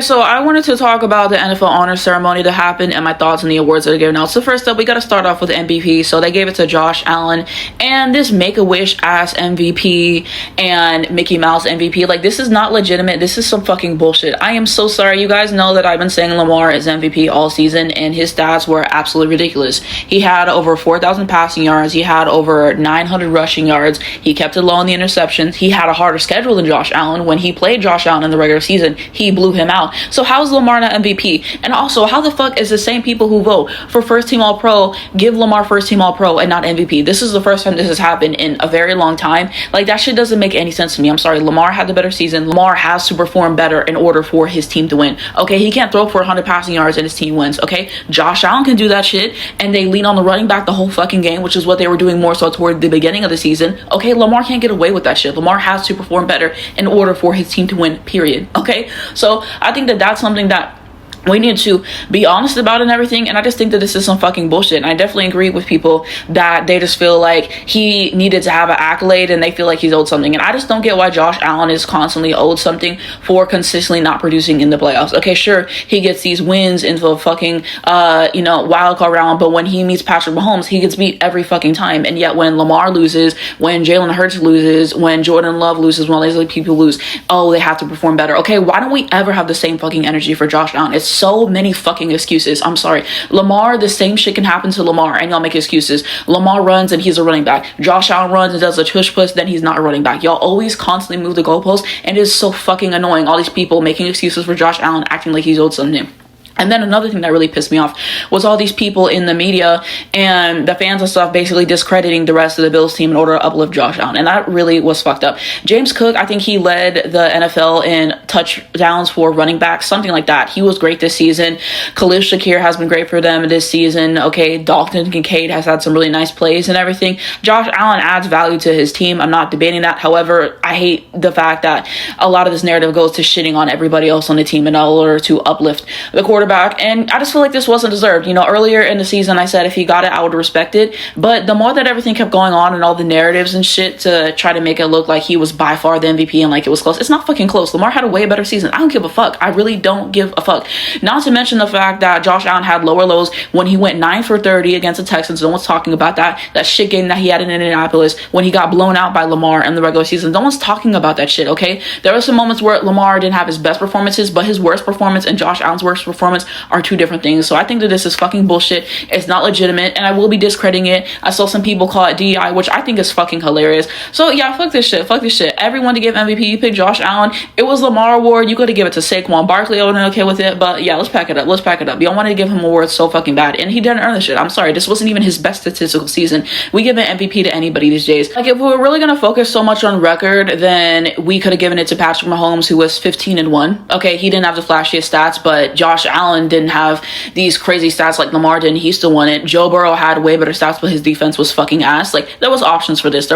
so I wanted to talk about the NFL honor ceremony that happened and my thoughts on the awards that are given out. So first up, we got to start off with MVP. So they gave it to Josh Allen and this Make-A-Wish ass MVP and Mickey Mouse MVP. Like, this is not legitimate. This is some fucking bullshit. I am so sorry. You guys know that I've been saying Lamar is MVP all season and his stats were absolutely ridiculous. He had over 4,000 passing yards. He had over 900 rushing yards. He kept it low on the interceptions. He had a harder schedule than Josh Allen. When he played Josh Allen in the regular season, he blew him out. So how's Lamar not MVP? And also, how the fuck is the same people who vote for first team all pro give Lamar first team all pro and not MVP? This is the first time this has happened in a very long time. Like, that shit doesn't make any sense to me. I'm sorry. Lamar had the better season. Lamar has to perform better in order for his team to win. Okay, he can't throw for 100 passing yards and his team wins. Okay, Josh Allen can do that shit and they lean on the running back the whole fucking game, which is what they were doing more so toward the beginning of the season. Okay, Lamar can't get away with that shit. Lamar has to perform better in order for his team to win, period. Okay, so I think that that's something that we need to be honest about and everything. And I just think that this is some fucking bullshit. And I definitely agree with people that they just feel like he needed to have an accolade and they feel like he's owed something. And I just don't get why Josh Allen is constantly owed something for consistently not producing in the playoffs. Okay, sure, he gets these wins into a fucking wild card round, but when he meets Patrick Mahomes, he gets beat every fucking time. And yet when Lamar loses, when Jalen Hurts loses, when Jordan Love loses, when all these other people lose, oh, they have to perform better. Okay, why don't we ever have the same fucking energy for Josh Allen? It's so many fucking excuses. I'm sorry. Lamar, the same shit can happen to Lamar and y'all make excuses. Lamar runs and he's a running back. Josh Allen runs and does a tush push, then he's not a running back. Y'all always constantly move the goalposts and it is so fucking annoying. All these people making excuses for Josh Allen, acting like he's owed something. And then another thing that really pissed me off was all these people in the media and the fans and stuff basically discrediting the rest of the Bills team in order to uplift Josh Allen. And that really was fucked up. James Cook, I think he led the NFL in touchdowns for running backs, something like that. He was great this season. Khalil Shakir has been great for them this season. Okay, Dalton Kincaid has had some really nice plays and everything. Josh Allen adds value to his team. I'm not debating that. However, I hate the fact that a lot of this narrative goes to shitting on everybody else on the team in order to uplift the quarterback. And I just feel like this wasn't deserved. You know, earlier in the season I said if he got it I would respect it, but the more that everything kept going on and all the narratives and shit to try to make it look like he was by far the MVP and like it was close, it's not fucking close. Lamar had a way better season. I don't give a fuck. I really don't give a fuck. Not to mention the fact that Josh Allen had lower lows when he went 9 for 30 against the Texans. No one's talking about that shit game that he had in Indianapolis when he got blown out by Lamar in the regular season. No one's talking about that shit. Okay, there were some moments where Lamar didn't have his best performances, but his worst performance and Josh Allen's worst performance are two different things. So I think that this is fucking bullshit. It's not legitimate and I will be discrediting it. I saw some people call it DEI, which I think is fucking hilarious. So yeah, fuck this shit. Fuck this shit. Everyone to give MVP, you pick Josh Allen. It was Lamar award. You could have given it to Saquon Barkley. I would have been okay with it. But yeah, let's pack it up. Let's pack it up. Y'all wanted to give him awards so fucking bad and he didn't earn the shit. I'm sorry. This wasn't even his best statistical season. We give an MVP to anybody these days. Like, if we were really going to focus so much on record, then we could have given it to Patrick Mahomes, who was 15-1. Okay, he didn't have the flashiest stats, but Josh Allen didn't have these crazy stats like Lamar did and he still won it. Joe Burrow had way better stats, but his defense was fucking ass. Like, there was options for this.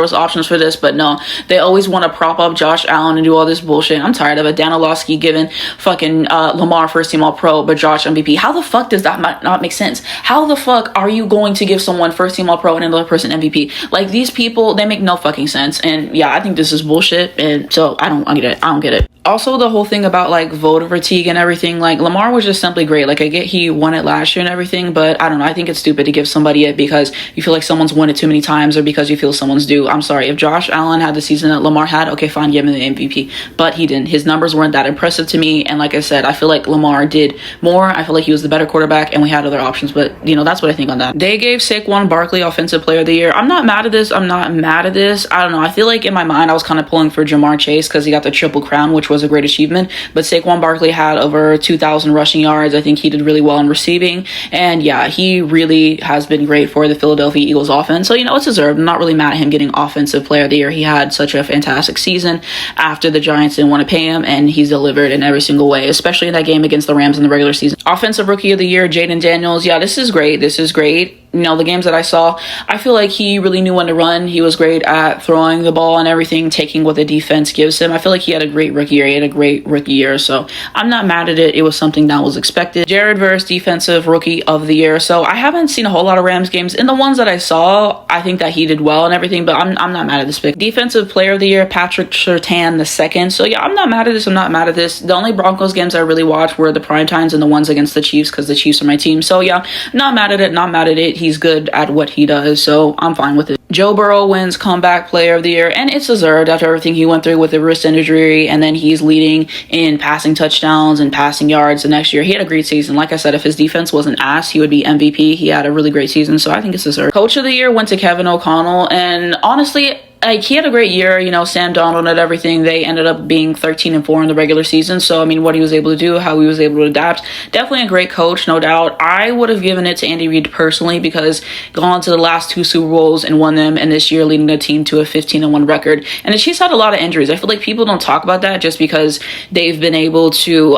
But no, they always want to prop up Josh Allen and do all this bullshit. I'm tired of it. Dan Orlovsky giving fucking Lamar first team all pro, but Josh MVP. How the fuck does that not make sense? How the fuck are you going to give someone first team all pro and another person MVP? Like, these people, they make no fucking sense. And yeah, I think this is bullshit. And so I don't get it. Also, the whole thing about like voter fatigue and everything, like Lamar was just simply great. Like, I get he won it last year and everything, but I don't know. I think it's stupid to give somebody it because you feel like someone's won it too many times or because you feel someone's due. I'm sorry. If Josh Allen had the season that Lamar had, okay, fine, give him the MVP. But he didn't. His numbers weren't that impressive to me. And like I said, I feel like Lamar did more. I feel like he was the better quarterback and we had other options. But, you know, that's what I think on that. They gave Saquon Barkley Offensive Player of the Year. I'm not mad at this. I don't know. I feel like in my mind I was kind of pulling for Jamar Chase because he got the Triple Crown, which was a great achievement. But Saquon Barkley had over 2,000 rushing yards. I think he did really well in receiving. And yeah, he really has been great for the Philadelphia Eagles offense. So, you know, it's deserved. I'm not really mad at him getting Offensive Player of the Year. He had such a fantastic season after the Giants didn't want to pay him, and he's delivered in every single way, especially in that game against the Rams in the regular season. Offensive Rookie of the Year, Jaden Daniels. Yeah, this is great. the games that I saw, I feel like he really knew when to run. He was great at throwing the ball and everything, taking what the defense gives him. I feel like he had a great rookie year. He had a great rookie year, so I'm not mad at it. It was something that was expected. Jared Verse, defensive rookie of the year. So I haven't seen a whole lot of Rams games. In the ones that I saw, I think that he did well and everything, but I'm not mad at this pick. Defensive player of the year, Patrick Surtain II. So yeah, I'm not mad at this. I'm not mad at this. The only Broncos games I really watched were the primetimes and the ones against the Chiefs, because the Chiefs are my team. So yeah, not mad at it. Not mad at it. He's good at what he does, so I'm fine with it. Joe Burrow wins comeback player of the year, and it's deserved after everything he went through with the wrist injury, and then he's leading in passing touchdowns and passing yards the next year. He had a great season. Like I said, if his defense wasn't ass, he would be MVP. He had a really great season, so I think it's deserved. Coach of the year went to Kevin O'Connell, and honestly, he had a great year. Sam Darnold and everything, they ended up being 13-4 in the regular season. So, what he was able to do, how he was able to adapt, definitely a great coach, no doubt. I would have given it to Andy Reid personally, because gone to the last 2 Super Bowls and won them, and this year leading the team to a 15-1 record. And the Chiefs had a lot of injuries. I feel like people don't talk about that just because they've been able to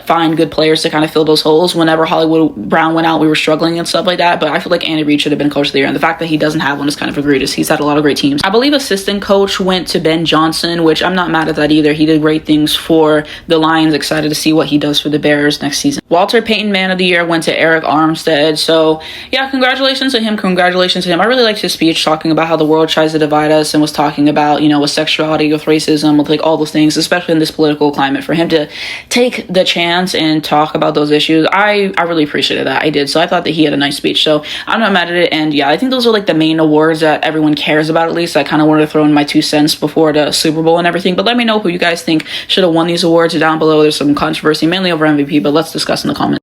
find good players to kind of fill those holes. Whenever Hollywood Brown went out, we were struggling and stuff like that. But I feel like Andy Reid should have been coach of the year. And the fact that he doesn't have one is kind of egregious. He's had a lot of great teams. I believe assistant coach went to Ben Johnson, which I'm not mad at that either. He did great things for the Lions. Excited to see what he does for the Bears next season. Walter Payton man of the year went to Eric Armstead. So yeah, congratulations to him. I really liked his speech talking about how the world tries to divide us, and was talking about, with sexuality, with racism, with like all those things, especially in this political climate. For him to take the chance and talk about those issues, I really appreciated that. I did. So I thought that he had a nice speech. So I'm not mad at it. And yeah, I think those are like the main awards that everyone cares about, at least. I kind of wanted to throw in my 2 cents before the Super Bowl and everything. But let me know who you guys think should have won these awards down below. There's some controversy, mainly over MVP, but let's discuss in the comments.